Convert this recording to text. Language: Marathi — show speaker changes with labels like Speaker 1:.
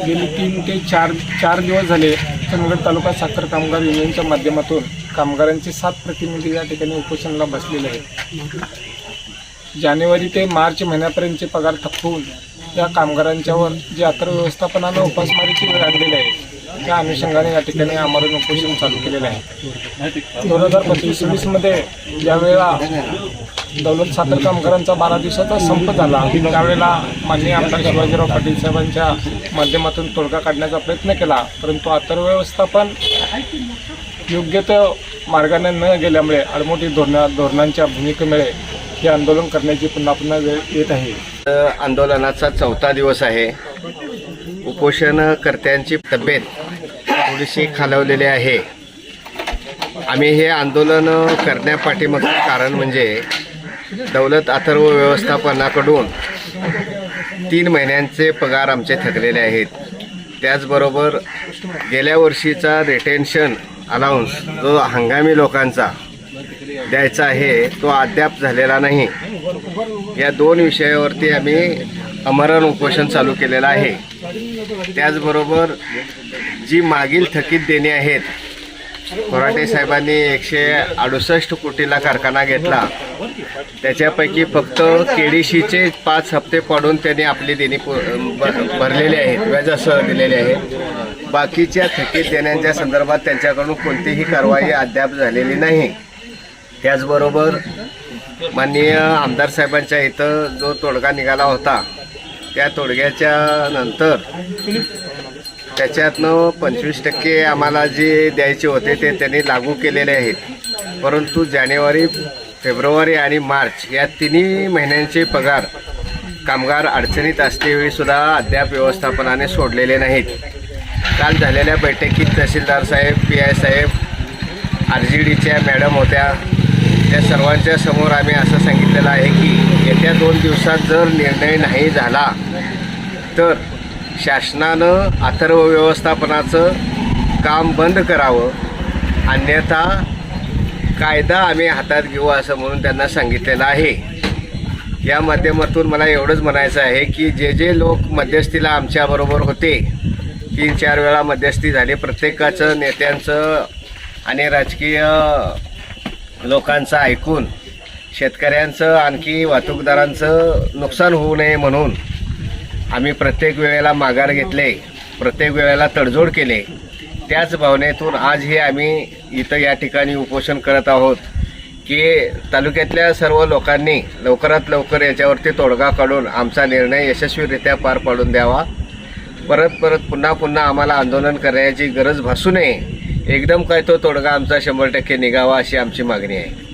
Speaker 1: गेली 3 ते 4 दिवस झाले चंदगड तालुका साखर कामगार युनियनच्या माध्यमातून कामगारांचे 7 प्रतिनिधी या ठिकाणी उपोषणाला बसलेले आहेत। जानेवारी ते मार्च महिन्यापर्यंतचे पगार थकवून या कामगारांच्यावर जे अर्थव्यवस्थापनानं उपासमारीची वेळ आणलेली आहे त्या अनुषंगाने या ठिकाणी आमरण उपोषण चालू केलेलं आहे। 2025-26मध्ये ज्यावेळेला दौलत साखर कामगारांचा 12 दिवसाचा संप झाला त्यावेळेला माननीय आमदार शिवाजीराव पाटील साहेबांच्या माध्यमातून तोडगा काढण्याचा प्रयत्न केला, परंतु अर्थव्यवस्थापन योग्य त्या मार्गाने न गेल्यामुळे आडमोठी धोरणांच्या भूमिकेमुळे हे आंदोलन करण्याची पुन्हा वेळ येत आहे।
Speaker 2: आंदोलनाचा 4था दिवस आहे। उपोषणकर्त्यांची तब्येत थोडीशी खालावलेली आहे। आम्ही हे आंदोलन करण्यापाठीमागचं कारण म्हणजे दौलत अथर्व व्यवस्थापनाकडून 3 महिन्यांचे पगार आमचे थकलेले आहेत। त्याचबरोबर गेल्या वर्षीचा रिटेन्शन अलाउन्स जो हंगामी लोकांचा द्यायचा आहे तो अद्याप झालेला नाही। या 2 विषयावरती आम्ही आमरण उपोषण चालू केलेलं आहे। त्याचबरोबर जी मागील थकीत देणी आहेत, कोराटे साहेबांनी 168 कोटीला कारखाना घेतला, त्याच्यापैकी फक्त केडीसीचे 5 हप्ते पाडून त्यांनी आपली देणी भरलेली आहेत, व्याजासह दिलेले आहेत। बाकीच्या थकीत देण्यांच्या संदर्भात त्यांच्याकडून कोणतीही कारवाई अद्याप झालेली नाही। त्याचबरोबर माननीय आमदार साहेबांच्या इथं जो तोडगा निघाला होता त्या तोडग्याच्या नंतर त्याच्यातनं 25% आम्हाला जे द्यायचे होते ते त्यांनी लागू केलेले आहेत, परंतु जानेवारी, फेब्रुवारी आणि मार्च या 3 महिन्यांचे पगार कामगार अडचणीत असतेवेळीसुद्धा अद्याप व्यवस्थापनाने सोडलेले नाहीत। काल झालेल्या बैठकीत तहसीलदार साहेब, PI साहेब, RGDच्या मॅडम होत्या, त्या सर्वांच्या समोर आम्ही असं सांगितलेलं आहे की येत्या 2 दिवसात जर निर्णय नाही झाला तर शासनानं अथर्व व्यवस्थापनाचं काम बंद करावं, अन्यथा कायदा आम्ही हातात घेऊ असं म्हणून त्यांना सांगितलेलं आहे। या माध्यमातून मला एवढंच म्हणायचं आहे की जे लोक मध्यस्थीला आमच्याबरोबर होते, 3-4 वेळा मध्यस्थी झाली, प्रत्येकाचं नेत्यांचं आणि राजकीय लोकांचं ऐकून शेतकऱ्यांचं आणखी वाहतूकदारांचं नुकसान होऊ नये म्हणून आम्ही प्रत्येक वेळेला माघार घेतले, प्रत्येक वेळेला तडजोड केले। त्याच भावनेतून आजही आम्ही इथं या ठिकाणी उपोषण करत आहोत की तालुक्यातल्या सर्व लोकांनी लवकरात लवकर याच्यावरती तोडगा काढून आमचा निर्णय यशस्वीरित्या पार पाडून द्यावा। परत पुन्हा आम्हाला आंदोलन करण्याची गरज भासू नये। एकदम काय तो तोडगा आमचा 100% निघावा अशी आमची मागणी आहे।